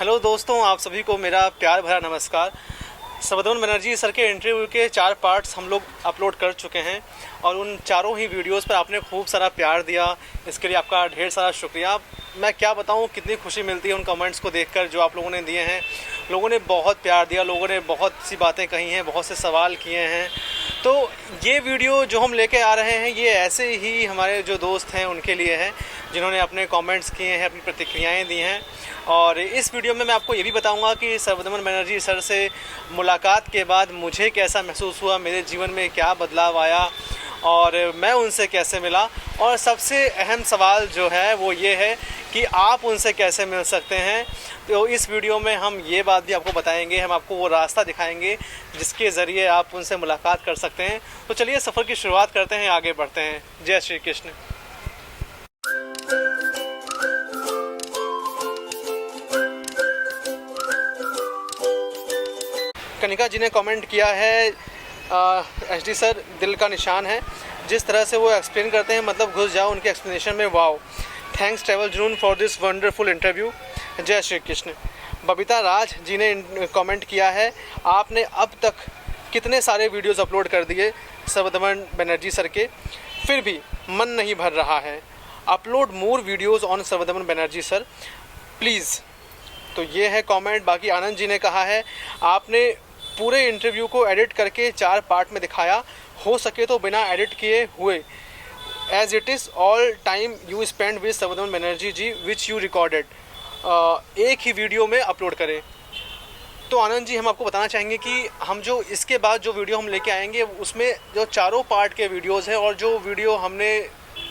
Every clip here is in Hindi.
हेलो दोस्तों, आप सभी को मेरा प्यार भरा नमस्कार। सर्वदमन बनर्जी सर के इंटरव्यू के 4 पार्ट्स हम लोग अपलोड कर चुके हैं और उन चारों ही वीडियोस पर आपने खूब सारा प्यार दिया, इसके लिए आपका ढेर सारा शुक्रिया। मैं क्या बताऊं, कितनी खुशी मिलती है उन कमेंट्स को देखकर जो आप लोगों ने दिए हैं। लोगों ने बहुत प्यार दिया, लोगों ने बहुत सी बातें कही हैं, बहुत से सवाल किए हैं। तो ये वीडियो जो हम लेके आ रहे हैं ये ऐसे ही हमारे जो दोस्त हैं उनके लिए है जिन्होंने अपने कमेंट्स किए हैं, अपनी प्रतिक्रियाएं दी हैं। और इस वीडियो में मैं आपको ये भी बताऊंगा कि सर्वदमन बनर्जी सर से मुलाकात के बाद मुझे कैसा महसूस हुआ, मेरे जीवन में क्या बदलाव आया और मैं उनसे कैसे मिला। और सबसे अहम सवाल जो है वो ये है कि आप उनसे कैसे मिल सकते हैं। तो इस वीडियो में हम ये बात भी आपको बताएंगे, हम आपको वो रास्ता दिखाएंगे जिसके ज़रिए आप उनसे मुलाकात कर सकते हैं। तो चलिए सफ़र की शुरुआत करते हैं, आगे बढ़ते हैं। जय श्री कृष्ण। कनिका जी ने कमेंट किया है, एचडी सर दिल का निशान है, जिस तरह से वो एक्सप्लेन करते हैं मतलब घुस जाओ उनके एक्सप्लेनेशन में। वाओ, थैंक्स ट्रैवल जुनून फॉर दिस वंडरफुल इंटरव्यू। जय श्री कृष्ण। बबीता राज जी ने कमेंट किया है, आपने अब तक कितने सारे वीडियोस अपलोड कर दिए सर्वदमन बनर्जी सर के, फिर भी मन नहीं भर रहा है। Upload more videos on Sarvadaman Banerjee sir please. तो ये है कमेंट। बाकी आनंद जी ने कहा है, आपने पूरे इंटरव्यू को एडिट करके 4 पार्ट में दिखाया, हो सके तो बिना एडिट किए हुए as it is all time you spend with Sarvadaman Banerjee ji which you recorded, एक ही वीडियो में अपलोड करें। तो आनंद जी, हम आपको बताना चाहेंगे कि हम जो इसके बाद जो वीडियो हम लेके आएंगे उसमें जो चारों पार्ट के वीडियोज़ हैं और जो वीडियो हमने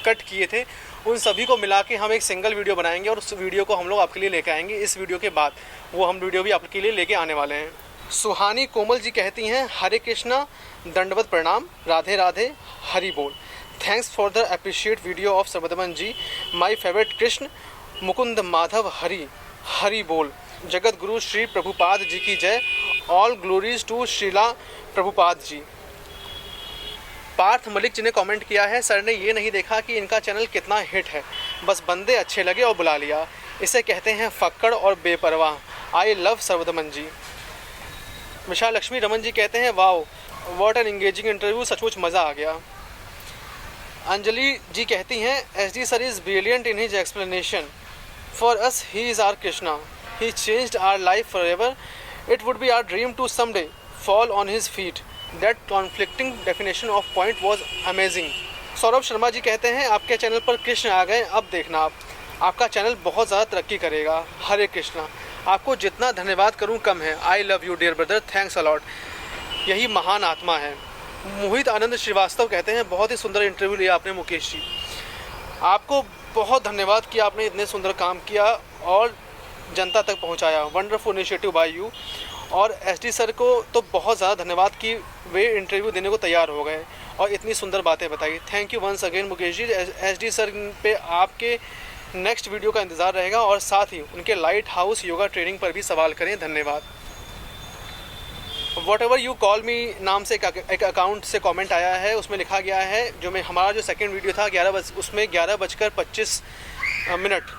कट किए थे उन सभी को मिला के हम एक सिंगल वीडियो बनाएंगे और उस वीडियो को हम लोग आपके लिए लेके आएंगे। इस वीडियो के बाद वो हम वीडियो भी आपके लिए लेके आने वाले हैं। सुहानी कोमल जी कहती हैं, हरे कृष्णा, दंडवत प्रणाम, राधे राधे, हरि बोल। Thanks for the appreciate video of Sarvadaman ji, my favourite Krishna Mukund Madhav Hari, Hari बोल। जगत गुरु श्री प्रभुपाद जी की जय, all glories to Srila Prabhupada ji. Parth Malik ji ने कमेंट किया है, सर ने ये नहीं देखा कि इनका चैनल कितना हिट है, बस बंदे अच्छे लगे और बुला लिया। इसे कहते हैं फक्कड़ और बेपरवाह। I love Sarvadaman ji. विशाल लक्ष्मी रमन जी कहते हैं, wow what an engaging interview, सचमुच मज़ा आ गया। अंजलि जी कहती हैं, HD sir is brilliant in his explanation, for us he is our Krishna, he changed our life forever, it would be our dream to someday fall on his feet, that conflicting definition of point was amazing. Saurabh Sharma ji कहते हैं, आपके चैनल पर कृष्ण आ गए, अब देखना आपका चैनल बहुत ज़्यादा तरक्की करेगा। हरे कृष्णा। आपको जितना धन्यवाद करूं कम है। I love you dear brother, thanks a lot, यही महान आत्मा है। मोहित आनंद श्रीवास्तव कहते हैं, बहुत ही सुंदर इंटरव्यू लिया आपने मुकेश जी, आपको बहुत धन्यवाद कि आपने इतने सुंदर काम किया और जनता तक पहुंचाया। Wonderful initiative by you. और एचडी सर को तो बहुत ज़्यादा धन्यवाद कि वे इंटरव्यू देने को तैयार हो गए और इतनी सुंदर बातें बताई। Thank you once again Mukesh ji. HD sir पे आपके नेक्स्ट वीडियो का इंतज़ार रहेगा और साथ ही उनके लाइट हाउस योगा ट्रेनिंग पर भी सवाल करें। धन्यवाद। वॉट एवर यू कॉल मी नाम से एक अकाउंट से कमेंट आया है, उसमें लिखा गया है, हमारा जो सेकंड वीडियो था 11:25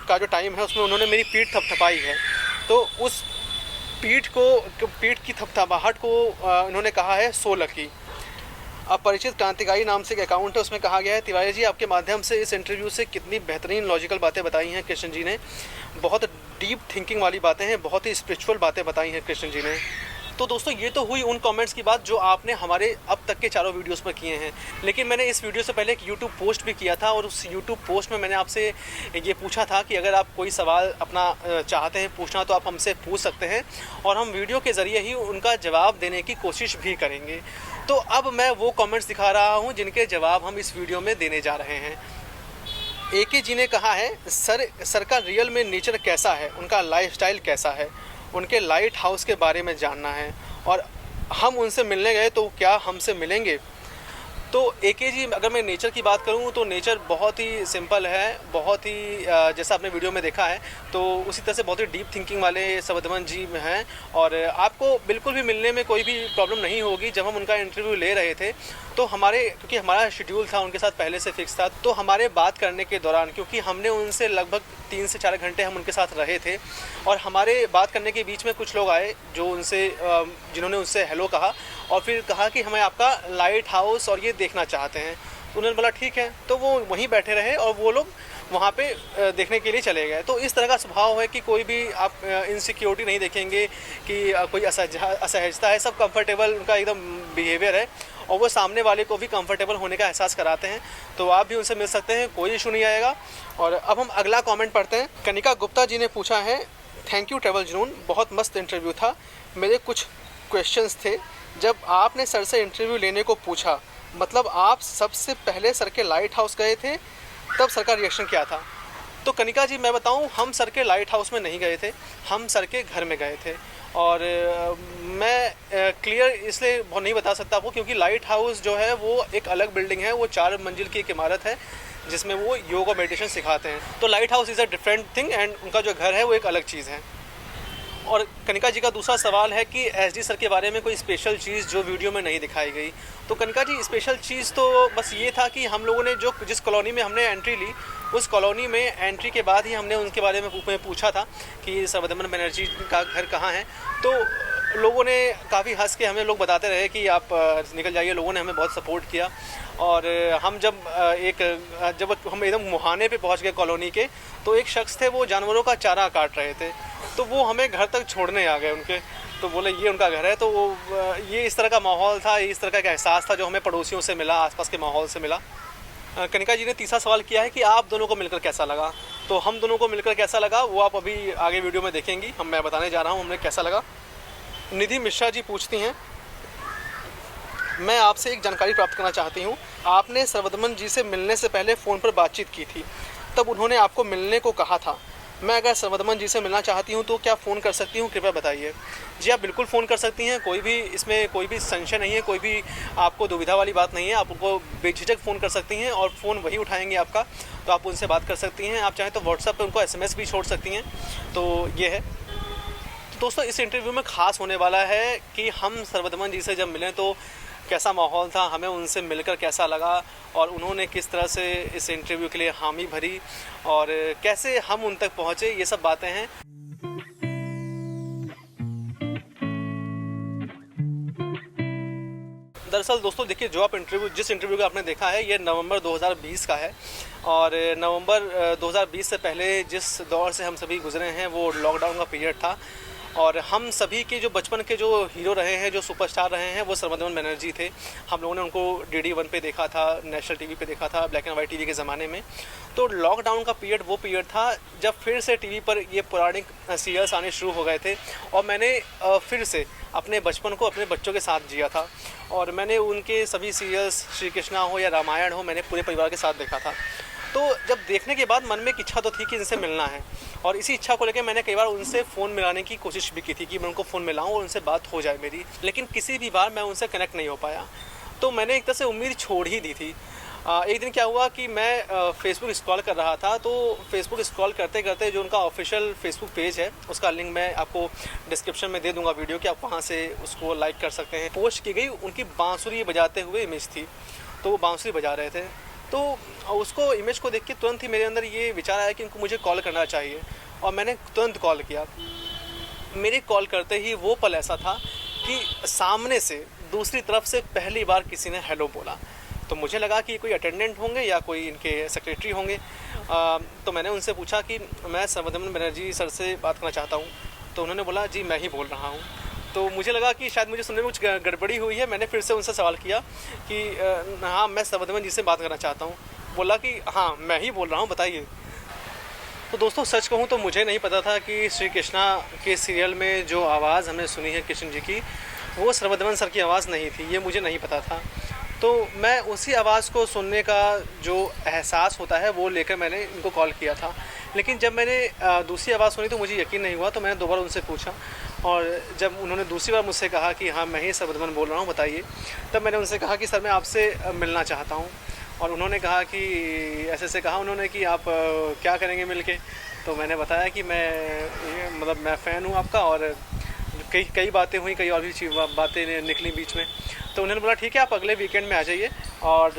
का जो टाइम है उसमें उन्होंने मेरी पीठ थपथपाई है। तो उस पीठ की थपथपाहट को उन्होंने कहा है सो लकी। अपरिचित क्रांतिकारी नाम से एक अकाउंट है, उसमें कहा गया है, तिवारी जी आपके माध्यम से इस इंटरव्यू से कितनी बेहतरीन लॉजिकल बातें बताई हैं कृष्ण जी ने, बहुत डीप थिंकिंग वाली बातें हैं, बहुत ही स्पिरिचुअल बातें बताई हैं कृष्ण जी ने। तो दोस्तों, ये तो हुई उन कमेंट्स की बात जो आपने हमारे अब तक के चारों वीडियोस पर किए हैं। लेकिन मैंने इस वीडियो से पहले एक यूट्यूब पोस्ट भी किया था और उस यूट्यूब पोस्ट में मैंने आपसे ये पूछा था कि अगर आप कोई सवाल अपना चाहते हैं पूछना तो आप हमसे पूछ सकते हैं और हम वीडियो के ज़रिए ही उनका जवाब देने की कोशिश भी करेंगे। तो अब मैं वो कमेंट्स दिखा रहा हूँ जिनके जवाब हम इस वीडियो में देने जा रहे हैं। एके जी ने कहा है, सर का रियल में नेचर कैसा है, उनका लाइफस्टाइल कैसा है, उनके लाइट हाउस के बारे में जानना है और हम उनसे मिलने गए तो क्या हमसे मिलेंगे। तो एके जी, अगर मैं नेचर की बात करूं तो नेचर बहुत ही सिंपल है, बहुत ही जैसा आपने वीडियो में देखा है तो उसी तरह से बहुत ही डीप थिंकिंग वाले सर्वदमन जी हैं और आपको बिल्कुल भी मिलने में कोई भी प्रॉब्लम नहीं होगी। जब हम उनका इंटरव्यू ले रहे थे तो क्योंकि हमारा शेड्यूल था उनके साथ पहले से फिक्स था, तो हमारे बात करने के दौरान क्योंकि हमने उनसे लगभग 3 से 4 घंटे हम उनके साथ रहे थे। और हमारे बात करने के बीच में कुछ लोग आए जो जिन्होंने उनसे हेलो कहा और फिर कहा कि हमें आपका लाइट हाउस और ये देखना चाहते हैं। तो उन्होंने बोला ठीक है, तो वो वहीं बैठे रहे और वो लोग वहाँ पे देखने के लिए चले गए। तो इस तरह का स्वभाव है कि कोई भी आप इनसिक्योरिटी नहीं देखेंगे कि कोई असहजता है, सब कंफर्टेबल उनका एकदम बिहेवियर है और वो सामने वाले को भी कंफर्टेबल होने का एहसास कराते हैं। तो आप भी उनसे मिल सकते हैं, कोई इशू नहीं आएगा। और अब हम अगला कमेंट पढ़ते हैं। कनिका गुप्ता जी ने पूछा है, थैंक यू ट्रैवल जुनून, बहुत मस्त इंटरव्यू था। मेरे कुछ क्वेश्चंस थे। जब आपने सर से इंटरव्यू लेने को पूछा, मतलब आप सबसे पहले सर के लाइट हाउस गए थे, तब सर का रिएक्शन क्या था? तो कनिका जी मैं बताऊं, हम सर के लाइट हाउस में नहीं गए थे, हम सर के घर में गए थे। और मैं क्लियर इसलिए बहुत नहीं बता सकता आपको क्योंकि लाइट हाउस जो है वो एक अलग बिल्डिंग है, वो 4 मंजिल की एक इमारत है जिसमें वो योग और मेडिटेशन सिखाते हैं। तो light house is a different thing and उनका जो घर है वो एक अलग चीज़ है। और कनिका जी का दूसरा सवाल है कि एसडी सर के बारे में कोई स्पेशल चीज़ जो वीडियो में नहीं दिखाई गई। तो कनिका जी स्पेशल चीज़ तो बस ये था कि हम लोगों ने जिस कॉलोनी में हमने एंट्री ली, उस कॉलोनी में एंट्री के बाद ही हमने उनके बारे में पूछा था कि सर्वदमन बनर्जी का घर कहाँ है। तो लोगों ने काफ़ी हंस के हमें लोग बताते रहे कि आप निकल जाइए। लोगों ने हमें बहुत सपोर्ट किया। और हम जब हम एकदम मुहाने पे पहुंच गए कॉलोनी के, तो एक शख्स थे वो जानवरों का चारा काट रहे थे, तो वो हमें घर तक छोड़ने आ गए उनके। तो बोले ये उनका घर है। तो ये इस तरह का माहौल था, इस तरह का एक एहसास था जो हमें पड़ोसियों से मिला, आसपास के माहौल से मिला। कनिका जी ने तीसरा सवाल किया है कि आप दोनों को मिलकर कैसा लगा। तो हम दोनों को मिलकर कैसा लगा वो आप अभी आगे वीडियो में देखेंगी। मैं बताने जा रहा हूँ हमें कैसा लगा। निधि मिश्रा जी पूछती हैं, मैं आपसे एक जानकारी प्राप्त करना चाहती हूँ। आपने सर्वदमन जी से मिलने से पहले फ़ोन पर बातचीत की थी, तब उन्होंने आपको मिलने को कहा था। मैं अगर सर्वदमन जी से मिलना चाहती हूँ तो क्या फ़ोन कर सकती हूँ, कृपया बताइए। जी आप बिल्कुल फ़ोन कर सकती हैं, इसमें कोई भी संशय नहीं है, कोई भी आपको दुविधा वाली बात नहीं है। आप उनको बेझिझक फ़ोन कर सकती हैं और फ़ोन वही उठाएंगे आपका, तो आप उनसे बात कर सकती हैं। आप चाहें तो व्हाट्सएप पर उनको SMS भी छोड़ सकती हैं। तो ये है। तो दोस्तों इस इंटरव्यू में ख़ास होने वाला है कि हम सर्वदमन जी से जब मिलें तो कैसा माहौल था, हमें उनसे मिलकर कैसा लगा और उन्होंने किस तरह से इस इंटरव्यू के लिए हामी भरी और कैसे हम उन तक पहुँचे, ये सब बातें हैं। दरअसल दोस्तों देखिए, जिस इंटरव्यू का आपने देखा है ये नवंबर 2020 का है और नवंबर 2020 से पहले जिस दौर से हम सभी गुजरे हैं वो लॉकडाउन का पीरियड था। और हम सभी के जो बचपन के जो हीरो रहे हैं, जो सुपरस्टार रहे हैं, वो सर्वदमन बनर्जी थे। हम लोगों ने उनको DD1 पे देखा था, नेशनल टीवी पे देखा था, ब्लैक एंड वाइट टीवी के ज़माने में। तो लॉकडाउन का पीरियड वो पीरियड था जब फिर से टीवी पर ये पौराणिक सीरियल्स आने शुरू हो गए थे और मैंने फिर से अपने बचपन को अपने बच्चों के साथ जिया था और मैंने उनके सभी सीरियल्स, श्री कृष्णा हो या रामायण हो, मैंने पूरे परिवार के साथ देखा था। तो जब देखने के बाद मन में एक इच्छा तो थी कि इनसे मिलना है और इसी इच्छा को लेकर मैंने कई बार उनसे फ़ोन मिलाने की कोशिश भी की थी कि मैं उनको फ़ोन मिलाऊं और उनसे बात हो जाए मेरी, लेकिन किसी भी बार मैं उनसे कनेक्ट नहीं हो पाया। तो मैंने एक तरह से उम्मीद छोड़ ही दी थी। एक दिन क्या हुआ कि मैं फेसबुक स्क्रॉल कर रहा था, तो फेसबुक स्क्रॉल करते करते जो उनका ऑफिशियल फेसबुक पेज है उसका लिंक मैं आपको डिस्क्रिप्शन में दे दूंगा वीडियो के, आप वहाँ से उसको लाइक कर सकते हैं। पोस्ट की गई उनकी बांसुरी बजाते हुए इमेज थी, तो वो बांसुरी बजा रहे थे। तो उसको इमेज को देख के तुरंत ही मेरे अंदर ये विचार आया कि मुझे कॉल करना चाहिए और मैंने तुरंत कॉल किया। मेरे कॉल करते ही वो पल ऐसा था कि सामने से दूसरी तरफ से पहली बार किसी ने हेलो बोला। तो मुझे लगा कि कोई अटेंडेंट होंगे या कोई इनके सेक्रेटरी होंगे। तो मैंने उनसे पूछा कि मैं सर्वदमन बनर्जी सर से बात करना चाहता हूँ। तो उन्होंने बोला जी मैं ही बोल रहा हूँ। तो मुझे लगा कि शायद मुझे सुनने में कुछ गड़बड़ी हुई है। मैंने फिर से उनसे सवाल किया कि हाँ मैं सर्वदमन जी से बात करना चाहता हूँ। बोला कि हाँ मैं ही बोल रहा हूँ, बताइए। तो दोस्तों सच कहूँ तो मुझे नहीं पता था कि श्री कृष्णा के सीरियल में जो आवाज़ हमने सुनी है कृष्ण जी की, वो सर्वदमन सर की आवाज़ नहीं थी, ये मुझे नहीं पता था। तो मैं उसी आवाज़ को सुनने का जो एहसास होता है वो लेकर मैंने इनको कॉल किया था। लेकिन जब मैंने दूसरी आवाज़ सुनी तो मुझे यकीन नहीं हुआ, तो मैंने दोबारा उनसे पूछा और जब उन्होंने दूसरी बार मुझसे कहा कि हाँ मैं ही सर्वदमन बोल रहा हूँ, बताइए, तब मैंने उनसे कहा कि सर मैं आपसे मिलना चाहता हूँ। और उन्होंने कहा कि ऐसे कहा उन्होंने कि आप क्या करेंगे मिल के। तो मैंने बताया कि मैं फ़ैन हूँ आपका और कई बातें हुई, कई और भी बातें निकली बीच में। तो उन्होंने बोला ठीक है आप अगले वीकेंड में आ जाइए और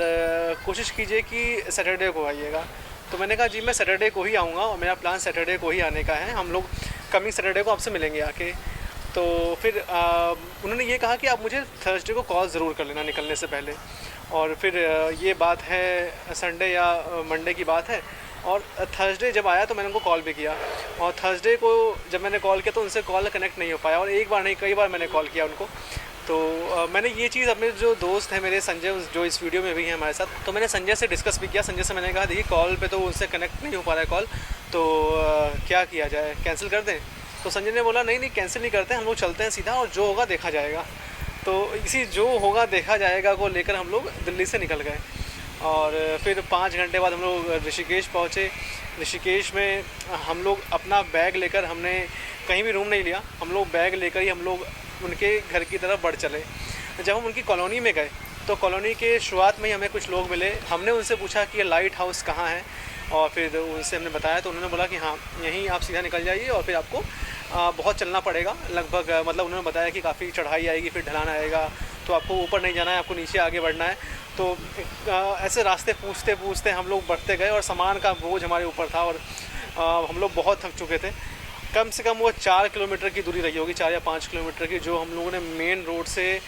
कोशिश कीजिए कि सैटरडे को आइएगा। तो मैंने कहा जी मैं सैटरडे को ही आऊँगा और मेरा प्लान सैटरडे को ही आने का है, हम लोग कमिंग सैटरडे को आपसे मिलेंगे आके। तो फिर उन्होंने ये कहा कि आप मुझे थर्सडे को कॉल ज़रूर कर लेना निकलने से पहले। और फिर ये बात है संडे या मंडे की बात है, और थर्सडे जब आया तो मैंने उनको कॉल भी किया, और थर्सडे को जब मैंने कॉल किया तो उनसे कॉल कनेक्ट नहीं हो पाया, और एक बार नहीं कई बार मैंने कॉल किया उनको। तो मैंने ये चीज़ अपने जो दोस्त हैं मेरे संजय, जो इस वीडियो में भी हैं हमारे साथ, तो मैंने संजय से डिस्कस भी किया। संजय से मैंने कहा देखिए कॉल पे तो उससे कनेक्ट नहीं हो पा रहा है कॉल, तो क्या किया जाए, कैंसिल कर दें? तो संजय ने बोला नहीं कैंसिल नहीं करते, हम लोग चलते हैं सीधा और जो होगा देखा जाएगा। तो इसी जो होगा देखा जाएगा को लेकर हम लोग दिल्ली से निकल गए, और फिर 5 घंटे बाद हम लोग ऋषिकेश पहुँचे। ऋषिकेश में हम लोग अपना बैग लेकर, हमने कहीं भी रूम नहीं लिया, हम लोग बैग लेकर ही हम लोग उनके घर की तरफ बढ़ चले। जब हम उनकी कॉलोनी में गए तो कॉलोनी के शुरुआत में ही हमें कुछ लोग मिले। हमने उनसे पूछा कि ये लाइट हाउस कहाँ है, और फिर उनसे हमने बताया तो उन्होंने बोला कि हाँ यहीं आप सीधा निकल जाइए और फिर आपको बहुत चलना पड़ेगा, लगभग मतलब उन्होंने बताया कि काफ़ी चढ़ाई आएगी, फिर ढलान आएगा, तो आपको ऊपर नहीं जाना है, आपको नीचे आगे बढ़ना है। तो ऐसे रास्ते पूछते पूछते हम लोग बढ़ते गए, और सामान का बोझ हमारे ऊपर था, और हम लोग बहुत थक चुके थे। कम से कम वो 4 किलोमीटर की दूरी रही होगी, 4 या 5 किलोमीटर की, जो हम लोगों ने मेन रोड से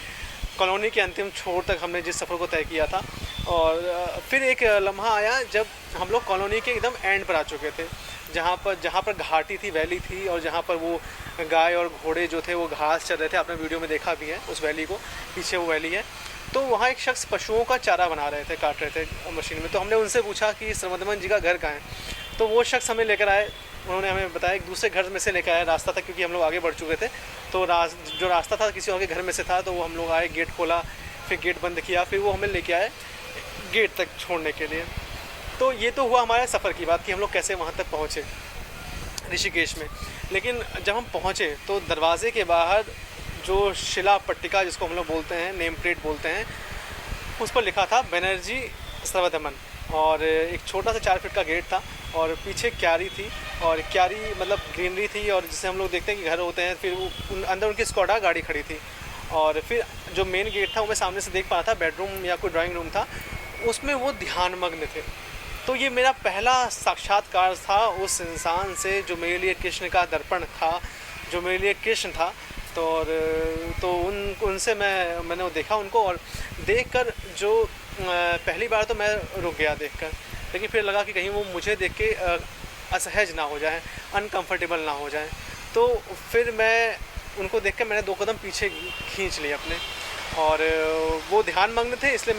कॉलोनी के अंतिम छोर तक हमने जिस सफ़र को तय किया था। और फिर एक लम्हा आया जब हम लोग कॉलोनी के एकदम एंड पर आ चुके थे, जहाँ पर घाटी थी, वैली थी, और जहाँ पर वो गाय और घोड़े जो थे वो घास चल रहे थे। आपने वीडियो में देखा भी है उस वैली को, पीछे वो वैली है। तो वहाँ एक शख्स पशुओं का चारा बना रहे थे, काट रहे थे मशीन में। तो हमने उनसे पूछा कि श्रवणदमन जी का घर कहाँ है, तो वो शख्स हमें लेकर आए। उन्होंने हमें बताया एक दूसरे घर में से लेकर आया, रास्ता था क्योंकि हम लोग आगे बढ़ चुके थे, तो जो रास्ता था किसी और के घर में से था। तो वो हम लोग आए, गेट खोला, फिर गेट बंद किया, फिर वो हमें लेके आए गेट तक छोड़ने के लिए। तो ये तो हुआ हमारे सफ़र की बात कि हम लोग कैसे वहाँ तक पहुँचे ऋषिकेश में। लेकिन जब हम पहुँचे तो दरवाज़े के बाहर जो शिला पट्टिका जिसको हम लोग बोलते हैं, नेम प्लेट बोलते हैं, उस पर लिखा था बनर्जी सर्वदमन, और एक छोटा सा 4 फीट का गेट था, और पीछे क्यारी थी, और क्यारी मतलब ग्रीनरी थी, और जिसे हम लोग देखते हैं कि घर होते हैं, फिर वो अंदर उनकी स्कॉडा गाड़ी खड़ी थी। और फिर जो मेन गेट था वो मैं सामने से देख पा रहा था, बेडरूम या कोई ड्राइंग रूम था, उसमें वो ध्यानमग्न थे। तो ये मेरा पहला साक्षात्कार था उस इंसान से जो मेरे लिए कृष्ण का दर्पण था, जो मेरे लिए कृष्ण था। तो उनसे मैंने देखा उनको, और देखकर जो पहली बार तो मैं रुक गया देखकर, लेकिन फिर लगा कि कहीं वो मुझे देख के असहज ना हो जाए, अनकंफर्टेबल ना हो जाए। तो फिर मैं उनको देखकर मैंने 2 कदम पीछे खींच लिए अपने, और वो ध्यानमग्न थे इसलिए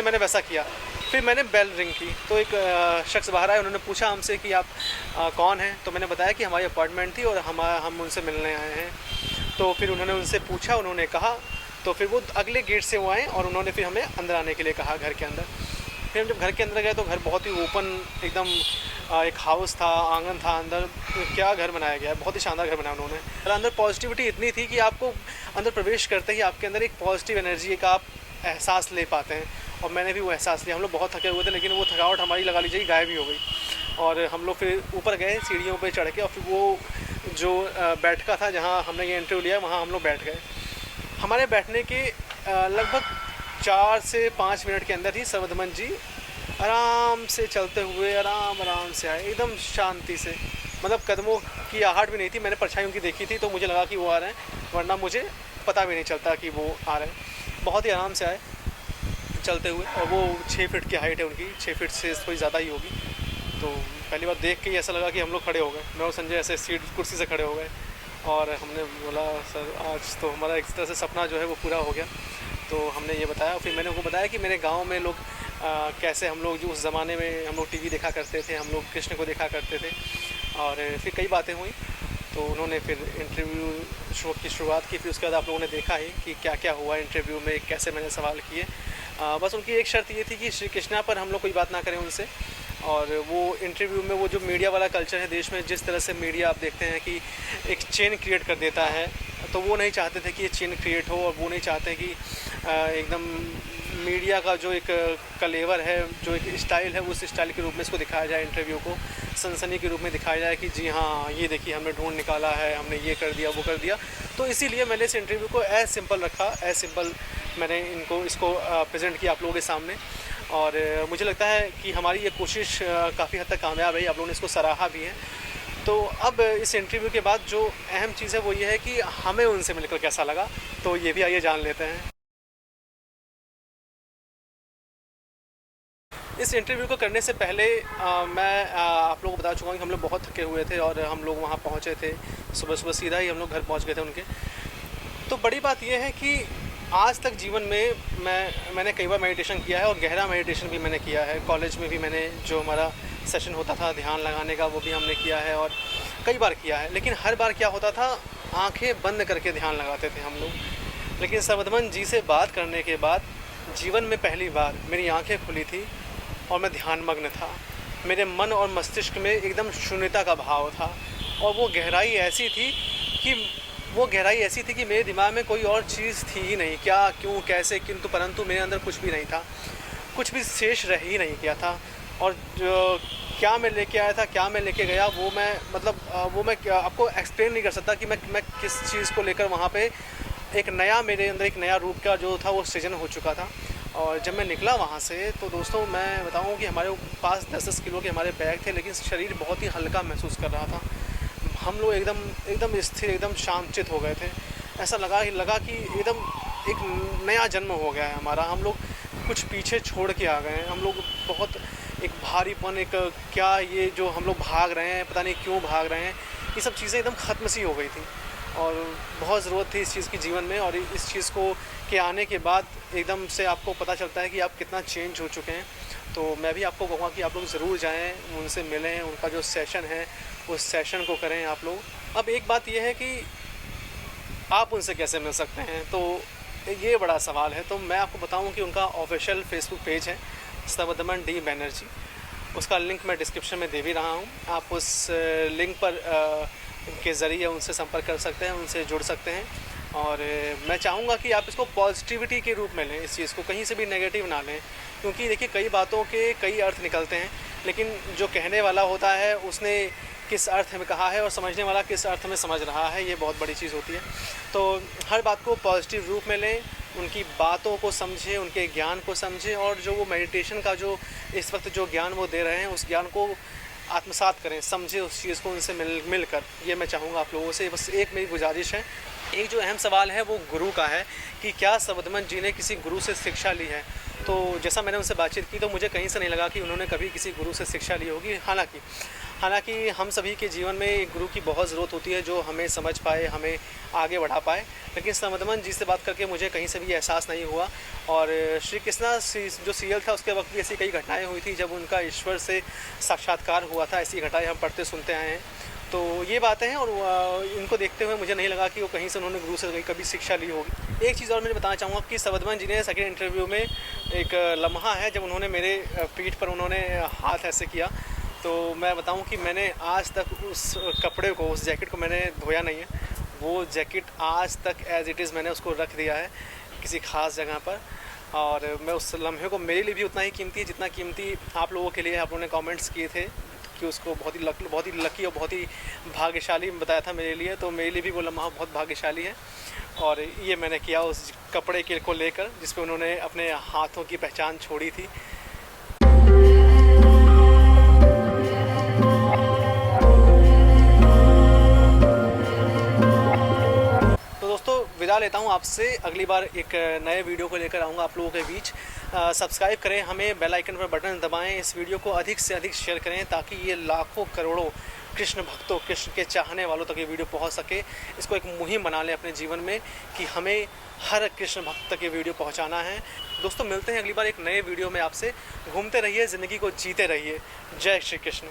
मैंने वैसा किया। फिर मैंने बेल रिंग की तो एक शख्स बाहर आए, उन्होंने पूछा हमसे कि आप कौन हैं। तो मैंने बताया कि हमारी अपॉइंटमेंट थी और हम उनसे मिलने आए हैं। तो फिर उन्होंने उनसे पूछा, उन्होंने कहा, तो फिर वो अगले गेट से वो आए और उन्होंने फिर हमें अंदर आने के लिए कहा घर के अंदर। फिर हम जब घर के अंदर गए तो घर बहुत ही ओपन एकदम एक हाउस था, आंगन था अंदर। क्या घर बनाया गया है, बहुत ही शानदार घर बनाया उन्होंने। और अंदर पॉजिटिविटी इतनी थी कि आपको अंदर प्रवेश करते ही आपके अंदर एक पॉजिटिव एनर्जी का आप एहसास ले पाते हैं, और मैंने भी वो एहसास लिया। हम लोग बहुत थके हुए थे, लेकिन वो थकावट हमारी लगा लीजिए गायब ही हो गई। और हम लोग फिर ऊपर गए सीढ़ियों पे चढ़ के, और फिर वो जो बैठका था जहाँ हमने ये इंटरव्यू लिया, वहाँ हम लोग बैठ गए। हमारे बैठने के लगभग 4 से 5 मिनट के अंदर ही सर्वदमन जी आराम से चलते हुए आराम से आए, एकदम शांति से। मतलब कदमों की आहट भी नहीं थी, मैंने परछाई उनकी देखी थी तो मुझे लगा कि वो आ रहे हैं, वरना मुझे पता भी नहीं चलता कि वो आ रहे हैं। बहुत ही आराम से आए चलते हुए, और वो 6 फीट की हाइट है उनकी, 6 फीट से थोड़ी ज़्यादा ही होगी। तो पहली बार देख के ही ऐसा लगा कि हम लोग खड़े हो गए, मैं और संजय ऐसे कुर्सी से खड़े हो गए, और हमने बोला सर आज तो हमारा एक तरह से सपना जो है वो पूरा हो गया। तो हमने ये बताया, फिर मैंने उनको बताया कि मेरे गांव में लोग कैसे हम लोग जो उस ज़माने में हम लोग टीवी देखा करते थे, हम लोग कृष्ण को देखा करते थे, और फिर कई बातें हुई। तो उन्होंने फिर इंटरव्यू की शुरुआत की। फिर उसके बाद आप लोगों ने देखा ही कि क्या क्या हुआ इंटरव्यू में, कैसे मैंने सवाल किए। बस उनकी एक शर्त ये थी कि श्री कृष्णा पर हम लोग कोई बात ना करें उनसे। और वो इंटरव्यू में वो जो मीडिया वाला कल्चर है देश में, जिस तरह से मीडिया आप देखते हैं कि एक चेन क्रिएट कर देता है, तो वो नहीं चाहते थे कि ये चेन क्रिएट हो, और वो नहीं चाहते कि एकदम मीडिया का जो एक कलेवर है, जो एक स्टाइल है, उस स्टाइल के रूप में इसको दिखाया जाए, इंटरव्यू को सनसनी के रूप में दिखाया जाए कि जी हाँ ये देखिए हमने ढूंढ निकाला है, हमने ये कर दिया वो कर दिया। तो इसीलिए मैंने इस इंटरव्यू को एज सिंपल रखा, एज सिंपल मैंने इसको प्रेजेंट किया आप लोगों के सामने। और मुझे लगता है कि हमारी ये कोशिश काफ़ी हद तक कामयाब रही, आप लोगों ने इसको सराहा भी है। तो अब इस इंटरव्यू के बाद जो अहम चीज़ है वो ये है कि हमें उनसे मिलकर कैसा लगा, तो ये भी आइए जान लेते हैं। इस इंटरव्यू को करने से पहले मैं आप लोगों को बता चुका हूँ कि हम लोग बहुत थके हुए थे और हम लोग वहाँ पहुँचे थे, सुबह सुबह सीधा ही हम लोग घर पहुँच गए थे उनके। तो बड़ी बात यह है कि आज तक जीवन में मैंने कई बार मेडिटेशन किया है और गहरा मेडिटेशन भी मैंने किया है। कॉलेज में भी मैंने जो हमारा सेशन होता था ध्यान लगाने का वो भी हमने किया है और कई बार किया है, लेकिन हर बार क्या होता था, आंखें बंद करके ध्यान लगाते थे हम लोग। लेकिन सर्वदमन जी से बात करने के बाद जीवन में पहली बार मेरी आंखें खुली थी और मैं ध्यानमग्न था। मेरे मन और मस्तिष्क में एकदम शून्यता का भाव था और वो गहराई ऐसी थी कि मेरे दिमाग में कोई और चीज़ थी ही नहीं, क्या क्यों कैसे किंतु परंतु मेरे अंदर कुछ भी नहीं था, कुछ भी शेष रह ही नहीं गया था। और जो क्या मैं लेके आया था, क्या मैं लेके गया, वो मैं आपको एक्सप्लेन नहीं कर सकता कि मैं किस चीज़ को लेकर वहाँ पे मेरे अंदर एक नया रूप का जो था वो सृजन हो चुका था। और जब मैं निकला वहाँ से तो दोस्तों मैं बताऊँ कि हमारे पास 10-10 किलो के हमारे बैग थे, लेकिन शरीर बहुत ही हल्का महसूस कर रहा था। हम लोग एकदम स्थिर, एकदम शांतचित हो गए थे। ऐसा लगा कि एकदम एक नया जन्म हो गया है हमारा। हम लोग कुछ पीछे छोड़ के आ गए हैं। हम लोग बहुत एक भारीपन, एक क्या ये जो हम लोग भाग रहे हैं, पता नहीं क्यों भाग रहे हैं, ये सब चीज़ें एकदम ख़त्म सी हो गई थी और बहुत ज़रूरत थी इस चीज़ की जीवन में। और इस चीज़ के आने के बाद एकदम से आपको पता चलता है कि आप कितना चेंज हो चुके हैं। तो मैं भी आपको कहूँगा कि आप लोग ज़रूर जाएँ, उनसे मिलें, उनका जो सेशन है उस सेशन को करें आप लोग। अब एक बात यह है कि आप उनसे कैसे मिल सकते हैं, तो ये बड़ा सवाल है। तो मैं आपको बताऊं कि उनका ऑफिशियल फेसबुक पेज है सर्वदमन डी बैनर्जी, उसका लिंक मैं डिस्क्रिप्शन में दे भी रहा हूं। आप उस लिंक पर के ज़रिए उनसे संपर्क कर सकते हैं, उनसे जुड़ सकते हैं। और मैं चाहूँगा कि आप इसको पॉजिटिविटी के रूप में लें, इस चीज़ को कहीं से भी नेगेटिव ना लें, क्योंकि देखिए कई बातों के कई अर्थ निकलते हैं, लेकिन जो कहने वाला होता है उसने किस अर्थ में कहा है और समझने वाला किस अर्थ में समझ रहा है, ये बहुत बड़ी चीज़ होती है। तो हर बात को पॉजिटिव रूप में लें, उनकी बातों को समझें, उनके ज्ञान को समझें और जो वो मेडिटेशन का जो इस वक्त जो ज्ञान वो दे रहे हैं उस ज्ञान को आत्मसात करें, समझें उस चीज़ को उनसे मिलकर। ये मैं चाहूँगा आप लोगों से। बस एक मेरी गुजारिश है, एक जो अहम सवाल है वो गुरु का है कि क्या सर्वदमन जी ने किसी गुरु से शिक्षा ली है। तो जैसा मैंने उनसे बातचीत की तो मुझे कहीं से नहीं लगा कि उन्होंने कभी किसी गुरु से शिक्षा ली होगी। हालांकि हम सभी के जीवन में एक गुरु की बहुत ज़रूरत होती है जो हमें समझ पाए, हमें आगे बढ़ा पाए। लेकिन सर्वदमन जी से बात करके मुझे कहीं से भी एहसास नहीं हुआ। और श्री कृष्णा जो सीरियल था उसके वक्त भी ऐसी कई घटनाएं हुई थी जब उनका ईश्वर से साक्षात्कार हुआ था। ऐसी घटनाएं हम पढ़ते सुनते आए हैं। तो ये बातें हैं और इनको देखते हुए मुझे नहीं लगा कि वो कहीं से उन्होंने गुरु से कभी शिक्षा ली होगी। एक चीज़ और मैं बताना चाहूँगा कि सर्वदमन जी ने सेकंड इंटरव्यू में एक लम्हा है जब उन्होंने मेरे पीठ पर उन्होंने हाथ ऐसे किया। तो मैं बताऊं कि मैंने आज तक उस कपड़े को, उस जैकेट को मैंने धोया नहीं है। वो जैकेट आज तक एज़ इट इज़ मैंने उसको रख दिया है किसी ख़ास जगह पर। और मैं उस लम्हे को, मेरे लिए भी उतना ही कीमती है जितना कीमती आप लोगों के लिए आप लोगों ने कमेंट्स किए थे कि उसको बहुत ही लकी और बहुत ही भाग्यशाली बताया था मेरे लिए। तो मेरे लिए भी वो लम्हा बहुत भाग्यशाली है। और ये मैंने किया उस कपड़े के को लेकर जिस पे उन्होंने अपने हाथों की पहचान छोड़ी थी। विदा लेता हूँ आपसे। अगली बार एक नए वीडियो को लेकर आऊँगा आप लोगों के बीच। सब्सक्राइब करें, हमें बेल आइकन पर बटन दबाएं, इस वीडियो को अधिक से अधिक शेयर करें ताकि ये लाखों करोड़ों कृष्ण भक्तों, कृष्ण के चाहने वालों तक ये वीडियो पहुँच सके। इसको एक मुहिम बना लें अपने जीवन में कि हमें हर कृष्ण भक्त तक ये वीडियो पहुँचाना है। दोस्तों मिलते हैं अगली बार एक नए वीडियो में आपसे। घूमते रहिए, ज़िंदगी को जीते रहिए। जय श्री कृष्ण।